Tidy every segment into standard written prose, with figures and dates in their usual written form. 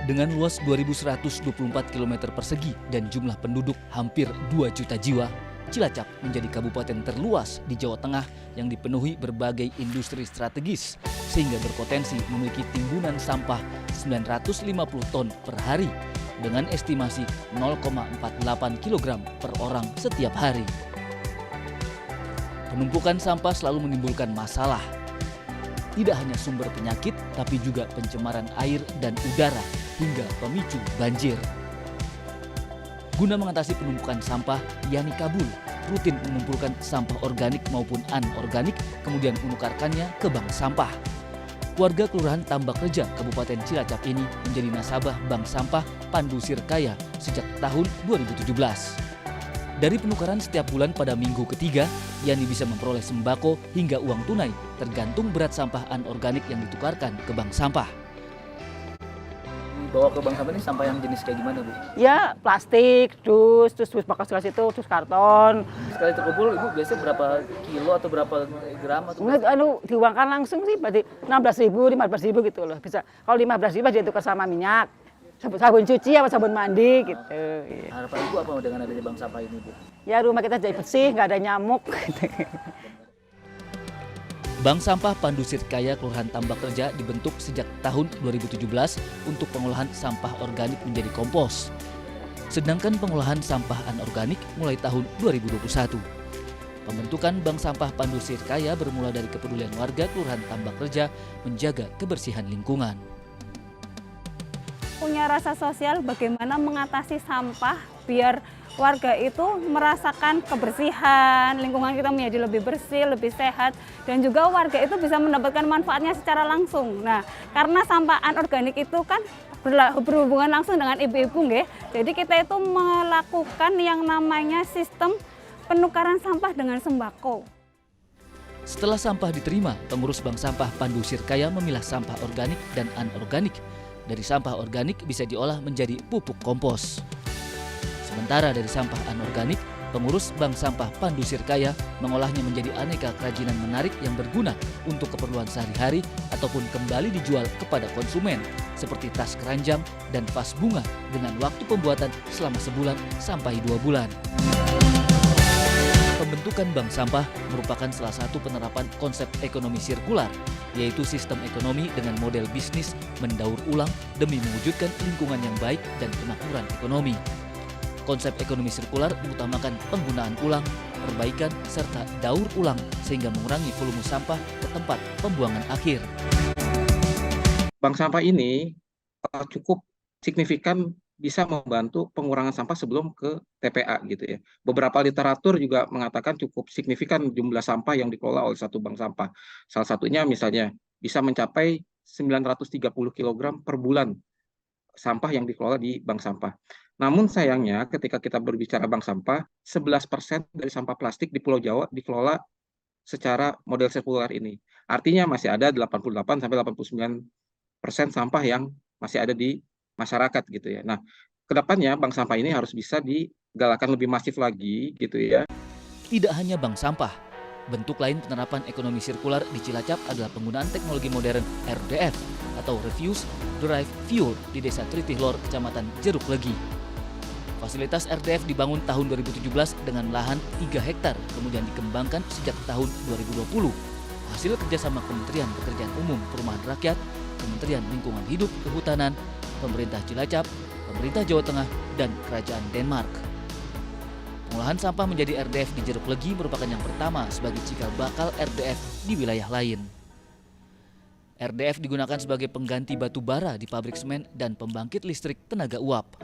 Dengan luas 2.124 km persegi dan jumlah penduduk hampir 2 juta jiwa, Cilacap menjadi kabupaten terluas di Jawa Tengah yang dipenuhi berbagai industri strategis sehingga berpotensi memiliki timbunan sampah 950 ton per hari dengan estimasi 0,48 kg per orang setiap hari. Penumpukan sampah selalu menimbulkan masalah. Tidak hanya sumber penyakit, tapi juga pencemaran air dan udara hingga pemicu banjir. Guna mengatasi penumpukan sampah, Yani Kabul rutin mengumpulkan sampah organik maupun anorganik, kemudian menukarkannya ke bank sampah. Warga Kelurahan Tambak Reja, Kabupaten Cilacap ini menjadi nasabah Bank Sampah Pandu Sirkaya sejak tahun 2017. Dari penukaran setiap bulan pada minggu ketiga, Yani bisa memperoleh sembako hingga uang tunai tergantung berat sampah anorganik yang ditukarkan ke bank sampah. Dibawa ke bank sampah ini sampah yang jenis kayak gimana, Bu? Ya, plastik, terus bekas itu, terus karton. Sekali terkumpul, Ibu biasanya berapa kilo atau berapa gram? Diuangkan langsung sih, berarti 16.000, 15.000 gitu loh. Bisa. Kalau 15.000 dia tukar sama minyak. Sabun cuci atau sabun mandi gitu. Harapan Ibu apa dengan adanya bank sampah ini, Bu? Ya rumah kita jadi bersih, nggak ada nyamuk. Bank Sampah Pandu Sirkaya Kelurahan Tambak Reja dibentuk sejak tahun 2017 untuk pengolahan sampah organik menjadi kompos. Sedangkan pengolahan sampah anorganik mulai tahun 2021. Pembentukan Bank Sampah Pandu Sirkaya bermula dari kepedulian warga Kelurahan Tambak Reja menjaga kebersihan lingkungan. Punya rasa sosial bagaimana mengatasi sampah biar warga itu merasakan kebersihan, lingkungan kita menjadi lebih bersih, lebih sehat, dan juga warga itu bisa mendapatkan manfaatnya secara langsung. Nah, karena sampah anorganik itu kan berhubungan langsung dengan ibu-ibu, nggih. Jadi kita itu melakukan yang namanya sistem penukaran sampah dengan sembako. Setelah sampah diterima, pengurus Bank Sampah Pandu Sirkaya memilah sampah organik dan anorganik. Dari sampah organik bisa diolah menjadi pupuk kompos. Sementara dari sampah anorganik, pengurus Bank Sampah Pandu Sirkaya mengolahnya menjadi aneka kerajinan menarik yang berguna untuk keperluan sehari-hari ataupun kembali dijual kepada konsumen, seperti tas keranjang dan vas bunga dengan waktu pembuatan selama sebulan sampai 2 bulan. Pembentukan bank sampah merupakan salah satu penerapan konsep ekonomi sirkular, yaitu sistem ekonomi dengan model bisnis mendaur ulang demi mewujudkan lingkungan yang baik dan kemakmuran ekonomi. Konsep ekonomi sirkular mengutamakan penggunaan ulang, perbaikan, serta daur ulang sehingga mengurangi volume sampah ke tempat pembuangan akhir. Bank sampah ini cukup signifikan bisa membantu pengurangan sampah sebelum ke TPA gitu ya. Beberapa literatur juga mengatakan cukup signifikan jumlah sampah yang dikelola oleh satu bank sampah. Salah satunya misalnya bisa mencapai 930 kg per bulan sampah yang dikelola di bank sampah. Namun sayangnya ketika kita berbicara bank sampah, 11% dari sampah plastik di Pulau Jawa dikelola secara model sirkular ini. Artinya masih ada 88-89% sampah yang masih ada di masyarakat gitu ya. Nah, kedepannya bank sampah ini harus bisa digalakan lebih masif lagi gitu ya. Tidak hanya bank sampah, bentuk lain penerapan ekonomi sirkular di Cilacap adalah penggunaan teknologi modern RDF atau Refuse Drive Fuel di Desa Tritihlor, Kecamatan Jeruk Legi. Fasilitas RDF dibangun tahun 2017 dengan lahan 3 hektar, kemudian dikembangkan sejak tahun 2020. Hasil kerjasama Kementerian Pekerjaan Umum Perumahan Rakyat, Kementerian Lingkungan Hidup Kehutanan, pemerintah Cilacap, pemerintah Jawa Tengah, dan Kerajaan Denmark. Pengolahan sampah menjadi RDF di Jeruk Legi merupakan yang pertama sebagai cikal bakal RDF di wilayah lain. RDF digunakan sebagai pengganti batu bara di pabrik semen dan pembangkit listrik tenaga uap.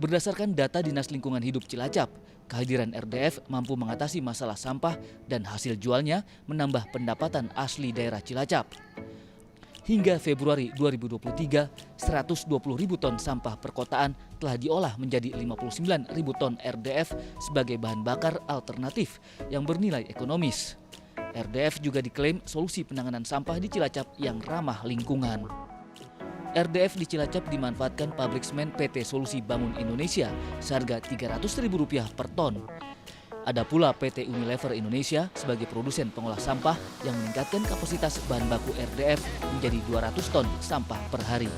Berdasarkan data Dinas Lingkungan Hidup Cilacap, kehadiran RDF mampu mengatasi masalah sampah dan hasil jualnya menambah pendapatan asli daerah Cilacap. Hingga Februari 2023, 120.000 ton sampah perkotaan telah diolah menjadi 59.000 ton RDF sebagai bahan bakar alternatif yang bernilai ekonomis. RDF juga diklaim solusi penanganan sampah di Cilacap yang ramah lingkungan. RDF di Cilacap dimanfaatkan pabrik semen PT Solusi Bangun Indonesia seharga Rp300.000 per ton. Ada pula PT Unilever Indonesia sebagai produsen pengolah sampah yang meningkatkan kapasitas bahan baku RDF menjadi 200 ton sampah per hari.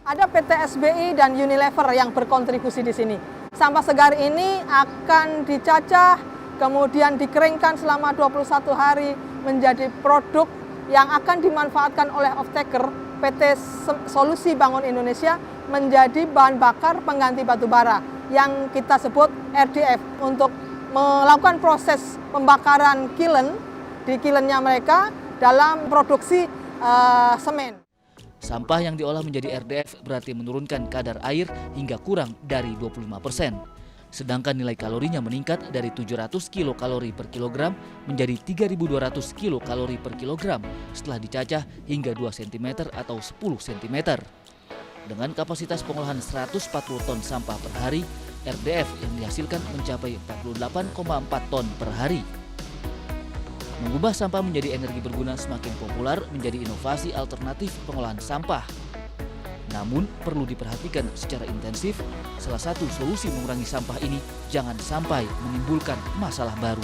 Ada PT SBI dan Unilever yang berkontribusi di sini. Sampah segar ini akan dicacah, kemudian dikeringkan selama 21 hari menjadi produk yang akan dimanfaatkan oleh off-taker PT Solusi Bangun Indonesia menjadi bahan bakar pengganti batu bara yang kita sebut RDF untuk melakukan proses pembakaran kilen di kilennya mereka dalam produksi semen. Sampah yang diolah menjadi RDF berarti menurunkan kadar air hingga kurang dari 25%. Sedangkan nilai kalorinya meningkat dari 700 kilokalori per kilogram menjadi 3.200 kilokalori per kilogram setelah dicacah hingga 2 cm atau 10 cm. Dengan kapasitas pengolahan 140 ton sampah per hari, RDF yang dihasilkan mencapai 48,4 ton per hari. Mengubah sampah menjadi energi berguna semakin populer menjadi inovasi alternatif pengolahan sampah. Namun perlu diperhatikan secara intensif, salah satu solusi mengurangi sampah ini jangan sampai menimbulkan masalah baru.